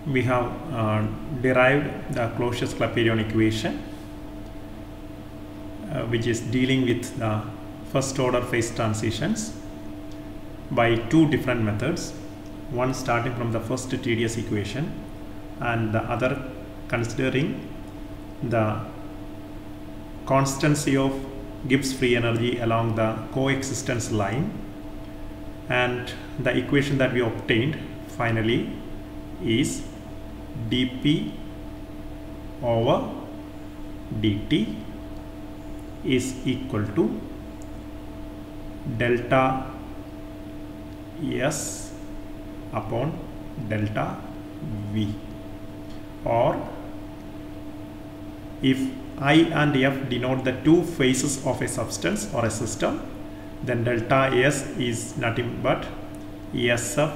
we have derived the Clausius-Clapeyron equation, which is dealing with the first order phase transitions by two different methods, one starting from the first TDS equation and the other considering the constancy of Gibbs free energy along the coexistence line, and the equation that we obtained finally is dp over dt is equal to delta S upon delta V, or if I and F denote the two phases of a substance or a system, then delta S is nothing but SF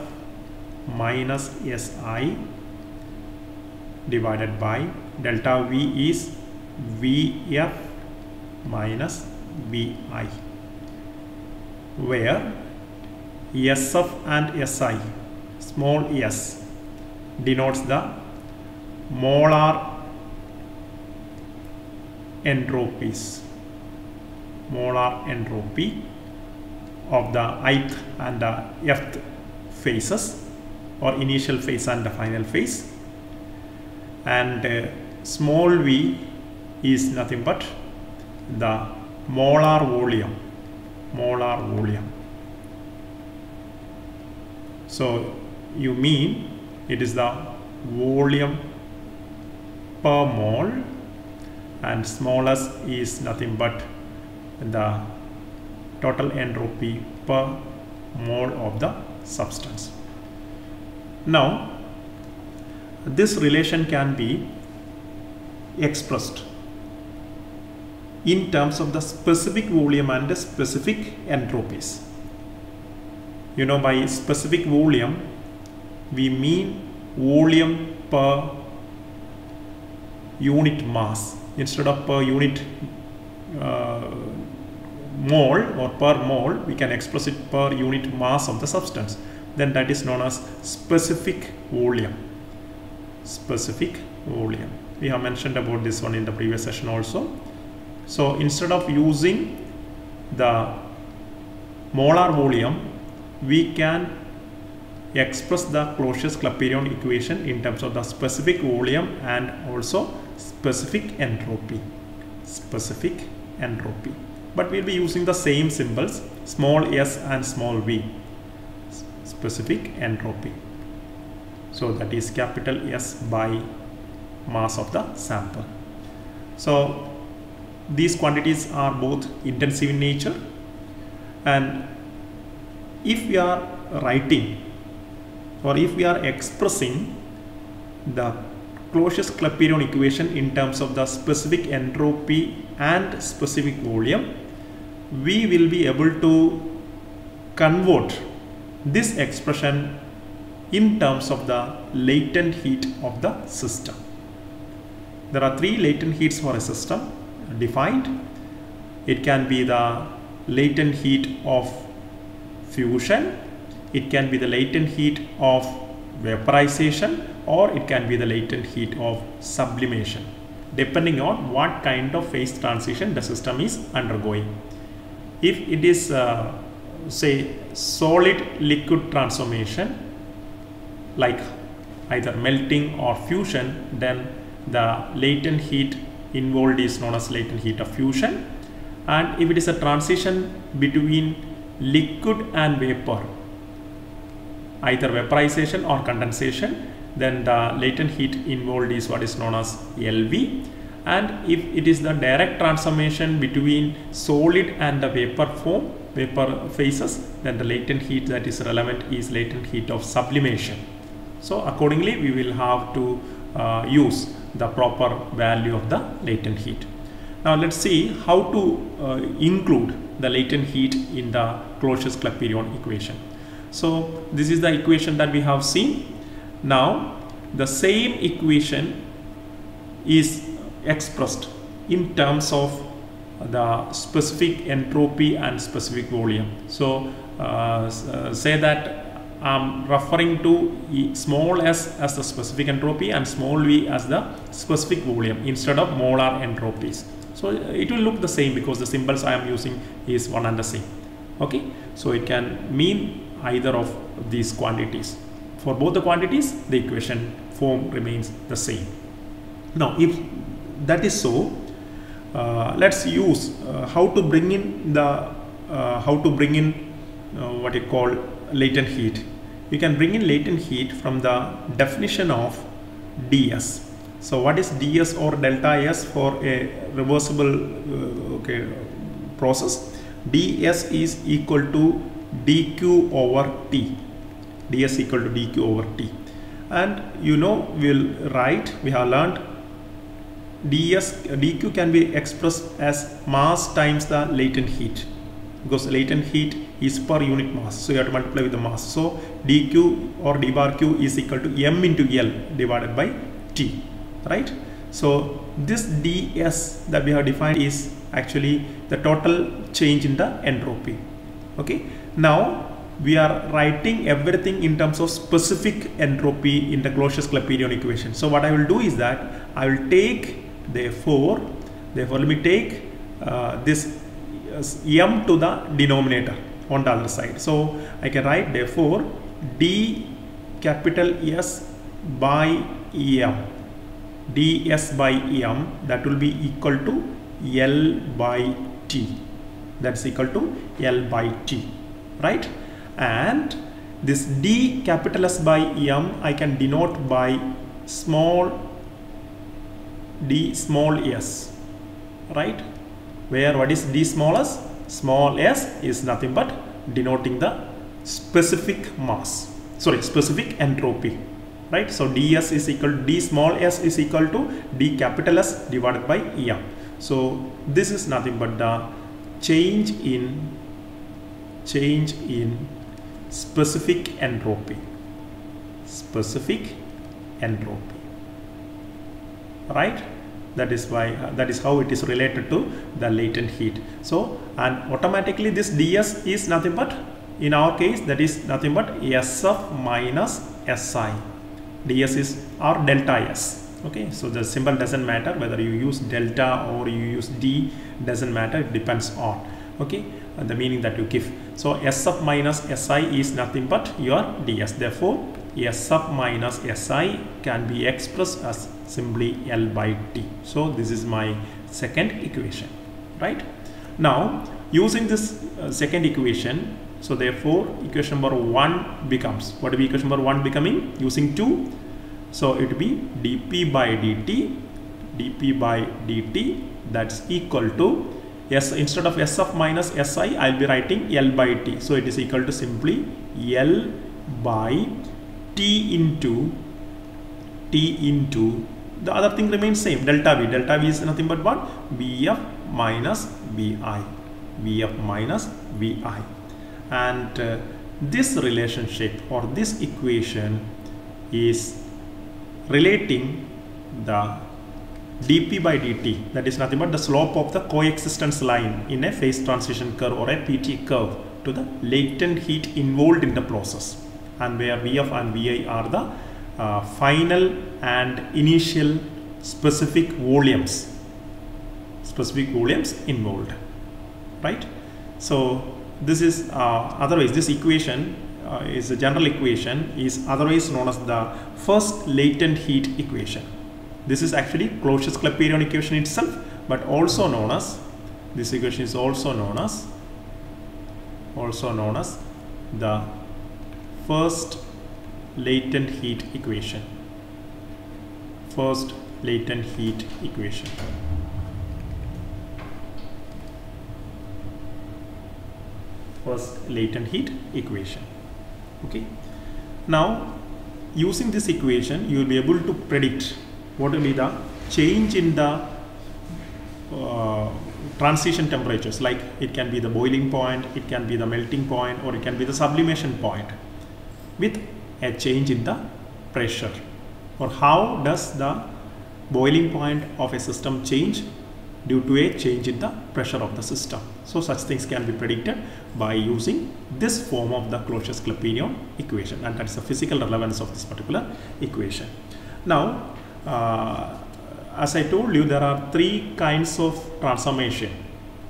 minus SI divided by delta V is VF minus VI, where SF and SI, small s, denotes the molar entropies, molar entropy of the ith and the fth phases, or initial phase and the final phase, and small v is nothing but the molar volume, So you mean it is the volume per mole, and small s is nothing but the total entropy per mole of the substance. Now this relation can be expressed in terms of the specific volume and the specific entropies. You know, by specific volume we mean volume per unit mass instead of per unit mole, or per mole we can express it per unit mass of the substance. Then that is known as specific volume. We have mentioned about this one in the previous session also. So instead of using the molar volume, we can express the Clausius-Clapeyron equation in terms of the specific volume and also specific entropy. But we'll be using the same symbols, small s and small v, specific entropy. So that is capital S by mass of the sample. So these quantities are both intensive in nature, and if we are writing or if we are expressing the Clausius-Clapeyron equation in terms of the specific entropy and specific volume, we will be able to convert this expression in terms of the latent heat of the system. There are three latent heats for a system defined. It can be the latent heat of fusion, it can be the latent heat of vaporization, or it can be the latent heat of sublimation, depending on what kind of phase transition the system is undergoing. If it is say solid liquid transformation like either melting or fusion, then the latent heat involved is known as latent heat of fusion. And if it is a transition between liquid and vapor, either vaporization or condensation, then the latent heat involved is what is known as LV. And if it is the direct transformation between solid and the vapor form, vapor phases, then the latent heat that is relevant is latent heat of sublimation. So accordingly we will have to use the proper value of the latent heat. Now let's see how to include the latent heat in the Clausius-Clapeyron equation. So this is the equation that we have seen. Now the same equation is expressed in terms of the specific entropy and specific volume. So say that I'm referring to small s as the specific entropy and small v as the specific volume instead of molar entropies. So it will look the same because the symbols I am using is one and the same. Okay, so it can mean either of these quantities. For both the quantities, the equation form remains the same. Now, if that is so, let's use how to bring in what you call latent heat. You can bring in latent heat from the definition of ds. So what is ds or delta s for a reversible process? ds is equal to dq over t. ds equal to dq over t. And you know, we have learned dq can be expressed as mass times the latent heat, because latent heat is per unit mass, so you have to multiply with the mass. So dq or d bar q is equal to m into L divided by T, right? So this ds that we have defined is actually the total change in the entropy. Okay, now we are writing everything in terms of specific entropy in the Clausius-Clapeyron equation. So what I will do is that I will take therefore let me take this m to the denominator on the other side. So I can write therefore d capital S by m, ds by m, that will be equal to L by T. That's equal to L by T, right? And this d capital S by m I can denote by small d small s, right? Where what is d small s? Small s is nothing but denoting the specific mass, specific entropy, right? So ds is equal to d small s is equal to d capital S divided by m. So this is nothing but the change in specific entropy, right? That is how it is related to the latent heat. So, and automatically this ds is nothing but, in our case, that is nothing but sf minus si. ds is our delta s. Okay, so the symbol doesn't matter whether you use delta or you use d, doesn't matter, it depends on, okay, the meaning that you give. So sf minus si is nothing but your ds. Therefore sf minus si can be expressed as simply L by T. So this is my second equation, right? Now using this second equation, so therefore equation number 1 becomes, what will be equation number 1 becoming using 2? So it will be dp by dt, that's equal to s, instead of sf minus si I will be writing L by T. So it is equal to simply L by T into the other thing remains same, delta V. Delta V is nothing but what? Vf minus Vi. And this relationship or this equation is relating the dp by dt, that is nothing but the slope of the coexistence line in a phase transition curve or a PT curve, to the latent heat involved in the process, and where Vf and Vi are the final and initial specific volumes involved, right? So this is otherwise this equation is a general equation, is otherwise known as the first latent heat equation. This is actually Clausius-Clapeyron equation itself, but also known as, this equation is also known as the first latent heat equation. First latent heat equation. Okay. Now using this equation you will be able to predict what will be the change in the transition temperatures, like it can be the boiling point, it can be the melting point, or it can be the sublimation point, with a change in the pressure. Or how does the boiling point of a system change? due to a change in the pressure of the system. So such things can be predicted by using this form of the Clausius-Clapeyron equation, and that's the physical relevance of this particular equation. Now, as I told you, there are three kinds of transformation,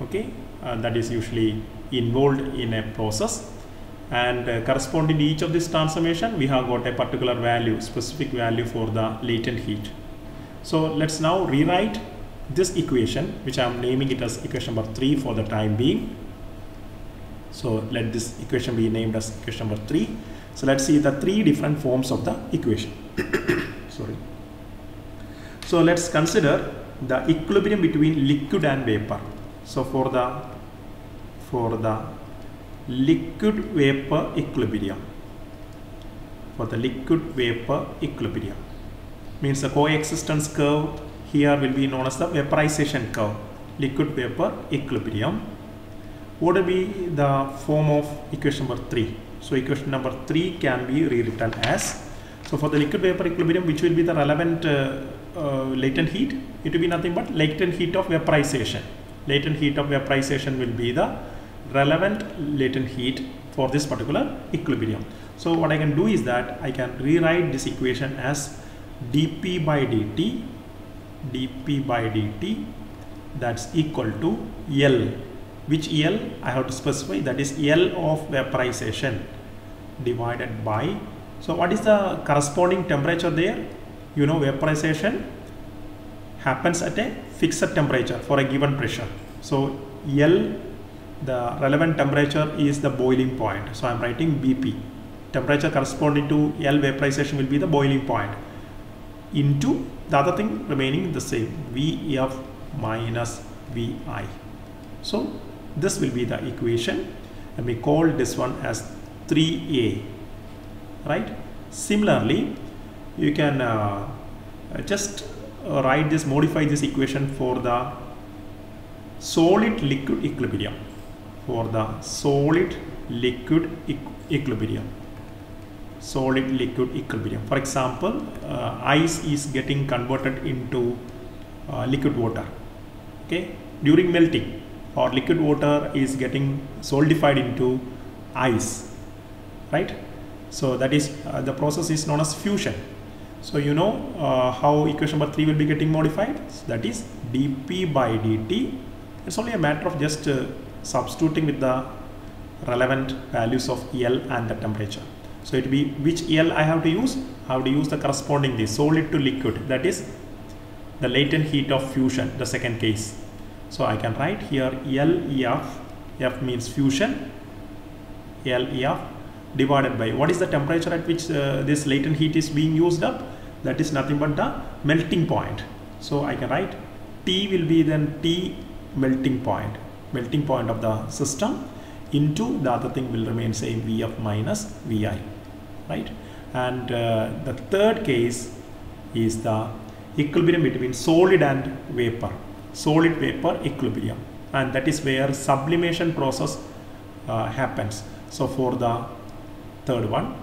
okay, that is usually involved in a process, and corresponding to each of this transformation we have got a particular value, specific value for the latent heat. So let's now rewrite this equation, which I am naming it as equation number 3 for the time being. So let this equation be named as equation number 3. So let's see the three different forms of the equation. Sorry. So let's consider the equilibrium between liquid and vapor. So for the liquid vapor equilibrium, means the coexistence curve here will be known as the vaporization curve, liquid vapor equilibrium. What will be the form of equation number 3? So equation number 3 can be rewritten as, so for the liquid vapor equilibrium, which will be the relevant latent heat, it will be nothing but latent heat of vaporization. Latent heat of vaporization will be the relevant latent heat for this particular equilibrium. So what I can do is that I can rewrite this equation as dP by dt that's equal to L. Which L I have to specify? That is L of vaporization divided by, so what is the corresponding temperature there? You know, vaporization happens at a fixed temperature for a given pressure. So L, the relevant temperature, is the boiling point. So I am writing BP. Temperature corresponding to L vaporization will be the boiling point, into the other thing remaining the same, Vf minus Vi. So this will be the equation, and we call this one as 3a, right? Similarly, you can just write this, modify this equation for the solid liquid equilibrium. For the solid liquid equilibrium. For example, ice is getting converted into liquid water, okay, during melting, or liquid water is getting solidified into ice, right? So that is the process is known as fusion. So you know how equation number 3 will be getting modified. So that is dP by dt. It's only a matter of just substituting with the relevant values of L and the temperature. So it will be which L I have to use? I have to use the corresponding the solid to liquid, that is the latent heat of fusion, the second case. So I can write here LEF, F means fusion, LEF divided by, what is the temperature at which this latent heat is being used up? That is nothing but the melting point. So I can write T will be then T melting point of the system, into the other thing will remain same, Vf minus Vi, right? And the third case is the equilibrium between solid and vapor, solid vapor equilibrium, and that is where sublimation process happens. So for the third one,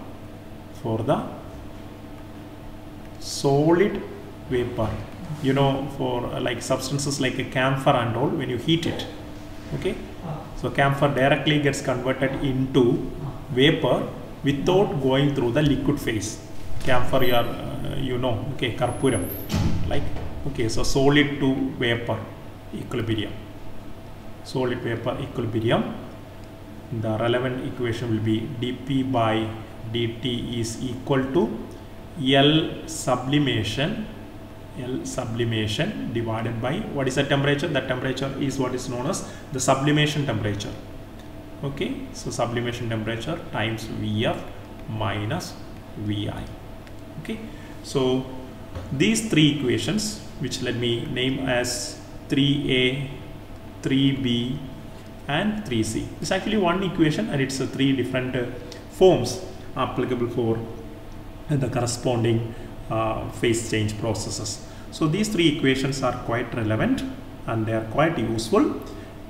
for the solid vapor, you know, for like substances like a camphor and all, when you heat it, okay, so camphor directly gets converted into vapor without going through the liquid phase. Camphor, you know, okay, karpuram, like, okay, so solid to vapor equilibrium, solid vapor equilibrium, the relevant equation will be dP by dt is equal to L sublimation divided by, what is the temperature? The temperature is what is known as the sublimation temperature, okay, so sublimation temperature times Vf minus Vi, okay. So these three equations, which let me name as 3a, 3b and 3c, is actually one equation, and it's three different forms applicable for the corresponding phase change processes. So these three equations are quite relevant and they are quite useful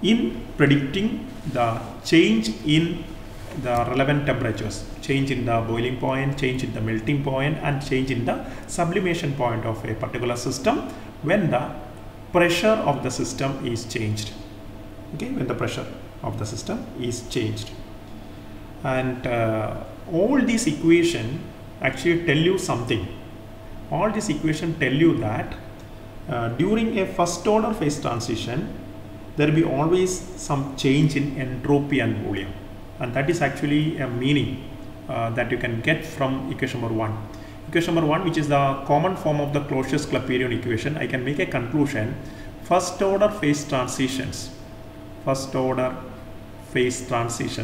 in predicting the change in the relevant temperatures, change in the boiling point, change in the melting point, and change in the sublimation point of a particular system when the pressure of the system is changed. Okay, when the pressure of the system is changed. And all these equations actually tell you something. All these equations tell you that during a first order phase transition, there will be always some change in entropy and volume, and that is actually a meaning that you can get from equation number 1. Equation number 1, which is the common form of the Clausius-Clapeyron equation, I can make a conclusion. First order phase transitions.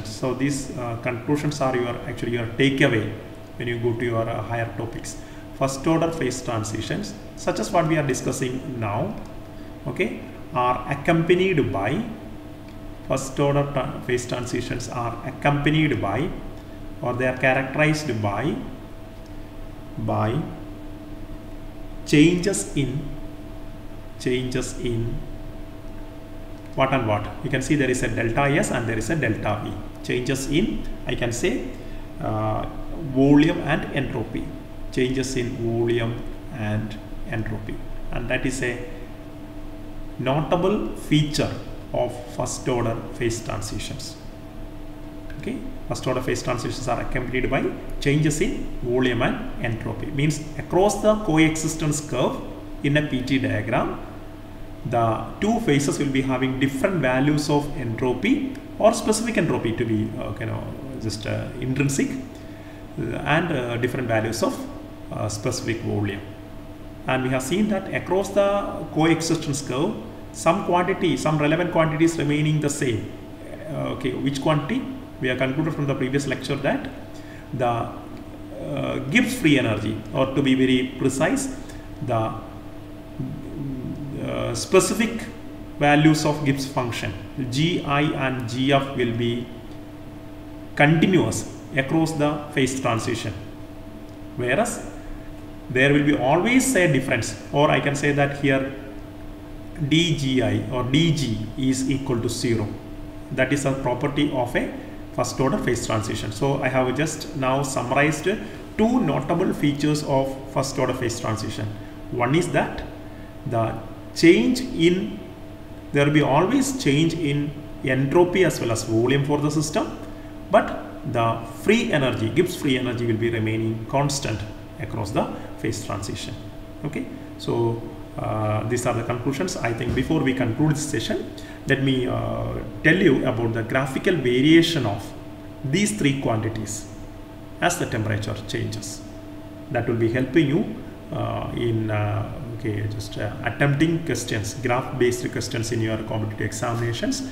So these conclusions are your takeaway when you go to your higher topics. First order phase transitions, such as what we are discussing now, okay, are accompanied by, first order phase transitions are accompanied by, or they are characterized by changes in what and what. You can see there is a delta S and there is a delta V. Changes in, I can say, volume and entropy. Changes in volume and entropy, and that is a notable feature of first order phase transitions. Okay, first order phase transitions are accompanied by changes in volume and entropy. Means across the coexistence curve in a PT diagram, the two phases will be having different values of entropy or specific entropy to be intrinsic, and different values of specific volume. And we have seen that across the coexistence curve, some relevant quantities remaining the same. Okay, which quantity? We have concluded from the previous lecture that the Gibbs free energy, or to be very precise, the specific values of Gibbs function Gi and Gf will be continuous across the phase transition, whereas there will be always a difference, or I can say that here dgi or dg is equal to 0. That is a property of a first order phase transition. So I have just now summarized two notable features of first order phase transition. One is that there will be always change in entropy as well as volume for the system, but the free energy, Gibbs free energy, will be remaining constant across the phase transition. Okay, so these are the conclusions. I think before we conclude this session, let me tell you about the graphical variation of these three quantities as the temperature changes. That will be helping you in attempting questions, graph based questions in your competitive examinations.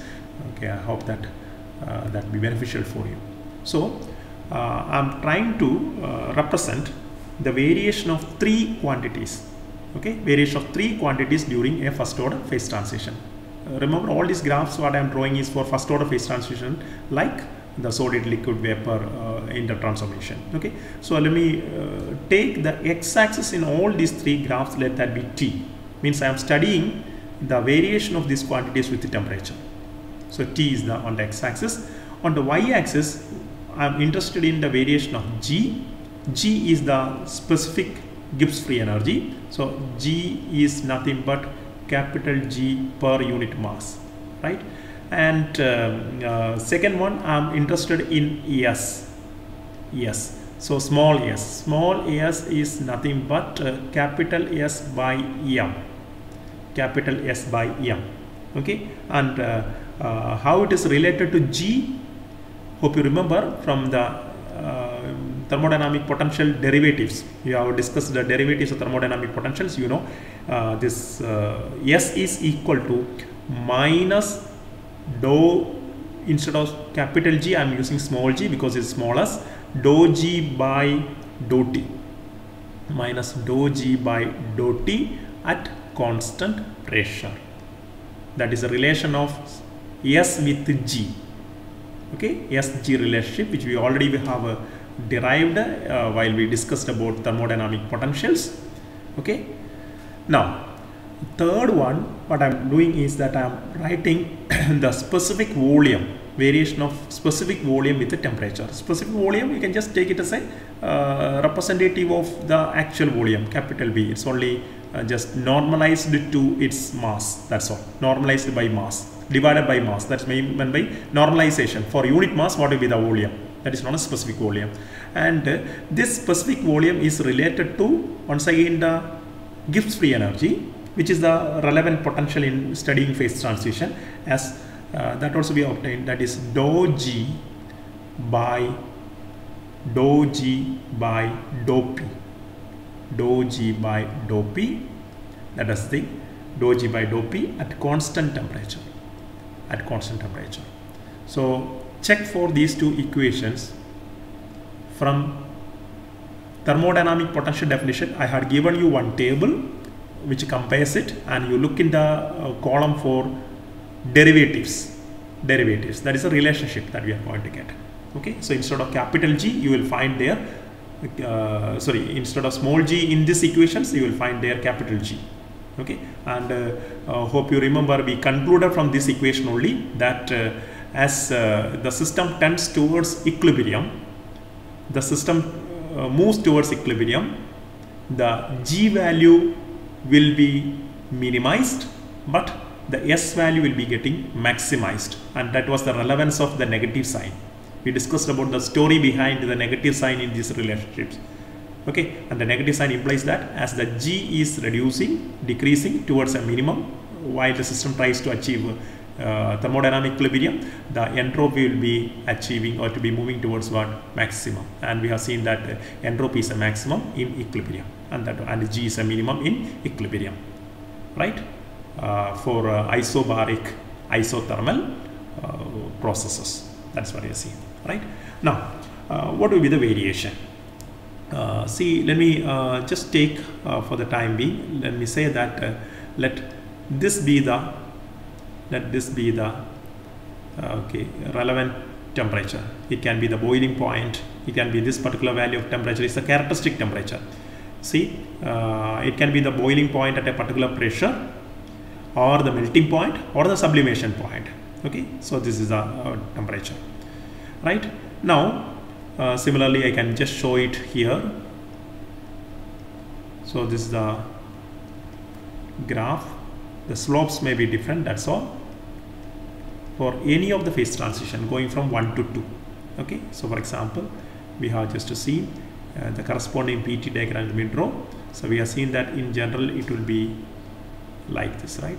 Okay, I hope that that will be beneficial for you. So I'm trying to represent the variation of three quantities. Okay, variation of three quantities during a first order phase transition. Remember, all these graphs what I am drawing is for first order phase transition, like the solid liquid vapor intertransformation. Okay, so let me take the x-axis in all these three graphs, let that be T. Means I am studying the variation of these quantities with the temperature. So T is on the x-axis. On the y-axis, I am interested in the variation of G. G is the specific Gibbs free energy. So G is nothing but capital G per unit mass, right? And second one, I am interested in S. So small s is nothing but capital S by M. Okay, and how it is related to G, hope you remember from the thermodynamic potential derivatives. You have discussed the derivatives of thermodynamic potentials. You know, this S is equal to minus dou, instead of capital G I am using small g because it's smallest, dou G by dou T, minus dou G by dou T at constant pressure. That is a relation of S with G. Okay, S-G relationship, which we already have derived while we discussed about thermodynamic potentials. Okay, now third one, what I am doing is that I am writing the specific volume, variation of specific volume with the temperature. Specific volume, you can just take it as a representative of the actual volume, capital V. It's only just normalized to its mass. That's all. Normalized by mass, divided by mass. That's meant by normalization. For unit mass, what will be the volume? That is not a specific volume. And this specific volume is related to, once again, the Gibbs free energy, which is the relevant potential in studying phase transition, as that also we obtained, that is dou G by dou G by dou P. Dou G by dou P, that is the dou G by dou P at constant temperature. At constant temperature. So check for these two equations from thermodynamic potential definition. I had given you one table which compares it, and you look in the column for derivatives. That is a relationship that we are going to get. Okay, so instead of capital G, you will find there instead of small g in these equations, you will find there capital G. Okay, and hope you remember we concluded from this equation only that as the system tends towards equilibrium, the system moves towards equilibrium, the G value will be minimized, but the S value will be getting maximized, and that was the relevance of the negative sign. We discussed about the story behind the negative sign in these relationships. Okay, and the negative sign implies that as the G is decreasing towards a minimum, while the system tries to achieve thermodynamic equilibrium, the entropy will be achieving or to be moving towards what? Maximum. And we have seen that entropy is a maximum in equilibrium, and G is a minimum in equilibrium, right? For isobaric, isothermal processes. That's what you see, right? Now, what will be the variation? See, let me just take for the time being, let me say that let this be the relevant temperature. It can be the boiling point, it can be this particular value of temperature. It's a characteristic temperature. See, it can be the boiling point at a particular pressure, or the melting point, or the sublimation point. Okay, so this is the temperature, right? Now similarly, I can just show it here. So this is the graph. The slopes may be different, that's all, for any of the phase transition going from 1 to 2. Okay, so for example, we have just to see the corresponding PT diagram mid-row. So we have seen that in general it will be like this, right?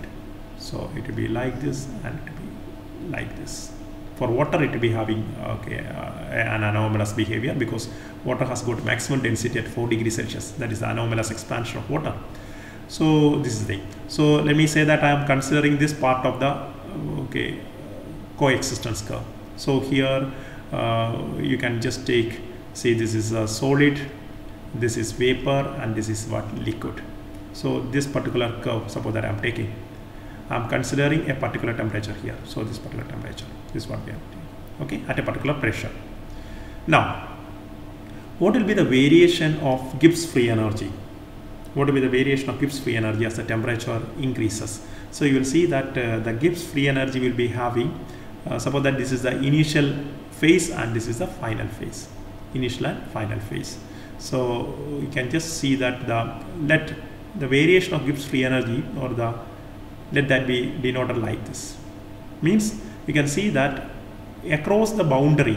So it will be like this, and it will be like this. For water, it will be having an anomalous behavior, because water has got maximum density at 4 degrees Celsius. That is the anomalous expansion of water. So this is the thing. So let me say that I am considering this part of the coexistence curve. So here you can just take, say this is a solid, this is vapor, and this is what? Liquid. So this particular curve, suppose that I am taking, I am considering a particular temperature here. So this particular temperature is what we are taking, okay, at a particular pressure. Now, what will be the variation of Gibbs free energy? What will be the variation of Gibbs free energy as the temperature increases? So you will see that the Gibbs free energy will be having, suppose that this is the initial phase and this is the final phase, initial and final phase. So you can just see that the variation of Gibbs free energy, or let that be denoted like this. Means you can see that across the boundary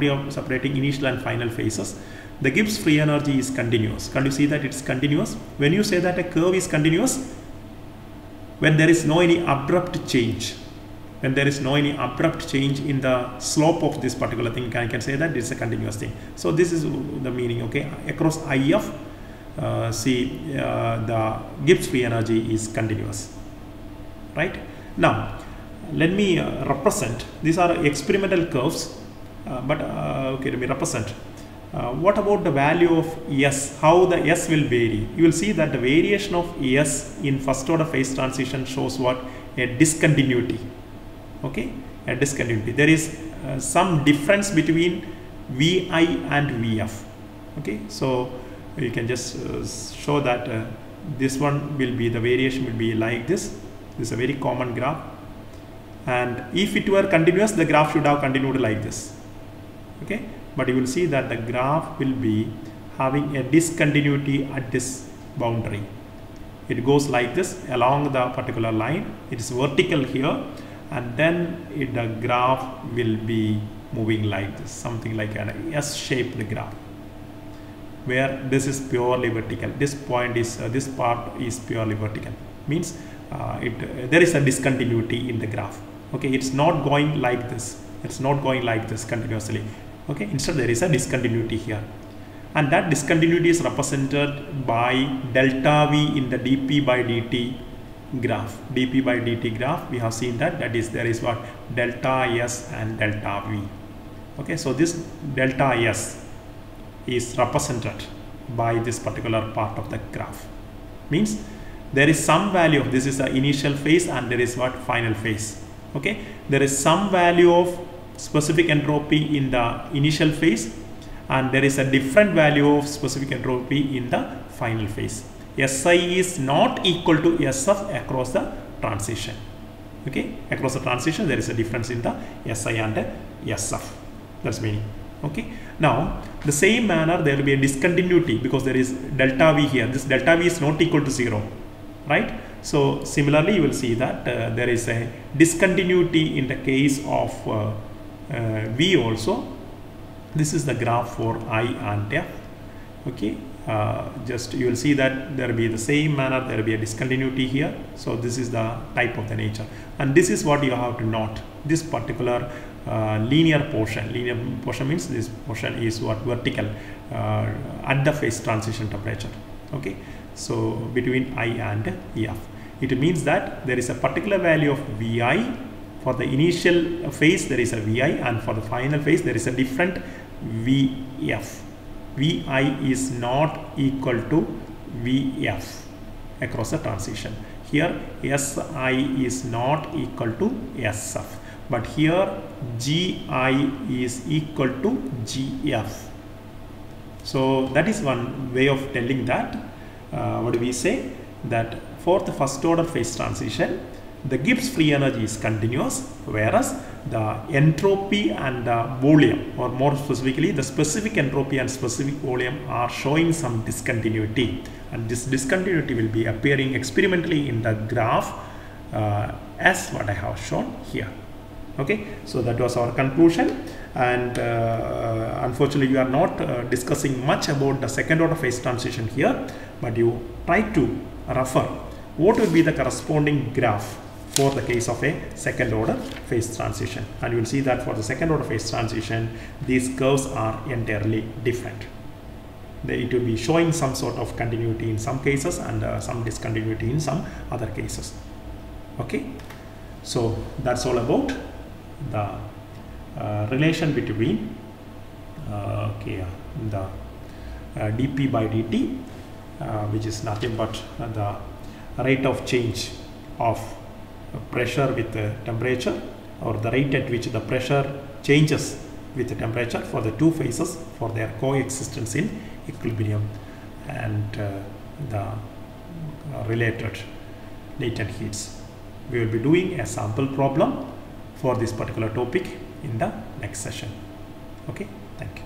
of separating initial and final phases, the Gibbs free energy is continuous. Can you see that it's continuous? When you say that a curve is continuous, when there is no any abrupt change, in the slope of this particular thing, I can say that it's a continuous thing. So this is the meaning, okay? Across IF, the Gibbs free energy is continuous, right? Now, let me represent, these are experimental curves, let me represent. What about the value of S, how the S will vary? You will see that the variation of S in first order phase transition shows what? A discontinuity, okay, a discontinuity. There is some difference between Vi and Vf, okay. So you can just show that this one will be, the variation will be like this. This is a very common graph, and if it were continuous, the graph should have continued like this, okay. But you will see that the graph will be having a discontinuity at this boundary. It goes like this along the particular line. It is vertical here, and then the graph will be moving like this, something like an S-shaped graph, where this is purely vertical. This point is this part is purely vertical. Means there is a discontinuity in the graph. Okay, it's not going like this. It's not going like this continuously. Okay, instead there is a discontinuity here, and that discontinuity is represented by delta V in the dp by dt graph. Dp by dt graph, we have seen that there is what, delta S and delta V. Okay, so this delta S is represented by this particular part of the graph. Means there is some value of, this is the initial phase and there is what, final phase. Okay, there is some value of specific entropy in the initial phase, and there is a different value of specific entropy in the final phase. Si is not equal to Sf across the transition. Okay, across the transition there is a difference in the Si and Sf. That's meaning. Okay, now the same manner there will be a discontinuity because there is delta V here. This delta V is not equal to 0, right? So similarly you will see that there is a discontinuity in the case of V also. This is the graph for I and F. Okay, just you will see that there will be the same manner, there will be a discontinuity here. So this is the type of the nature, and this is what you have to note. This particular linear portion means this portion is what, vertical at the phase transition temperature. Okay, so between I and F, it means that there is a particular value of Vi. For the initial phase there is a Vi, and for the final phase there is a different Vf. Vi is not equal to Vf across the transition. Here Si is not equal to Sf, but here Gi is equal to Gf. So that is one way of telling that. What do we say? That for the first order phase transition, the Gibbs free energy is continuous, whereas the entropy and the volume, or more specifically the specific entropy and specific volume, are showing some discontinuity, and this discontinuity will be appearing experimentally in the graph as what I have shown here. Okay, so that was our conclusion, and unfortunately we are not discussing much about the second order phase transition here, but you try to refer what will be the corresponding graph for the case of a second order phase transition, and you will see that for the second order phase transition these curves are entirely different. It will be showing some sort of continuity in some cases and some discontinuity in some other cases. Okay, so that's all about the relation between the dp by dt, which is nothing but the rate of change of pressure with the temperature, or the rate at which the pressure changes with the temperature for the two phases for their coexistence in equilibrium, and the related latent heats. We will be doing a sample problem for this particular topic in the next session. Okay, thank you.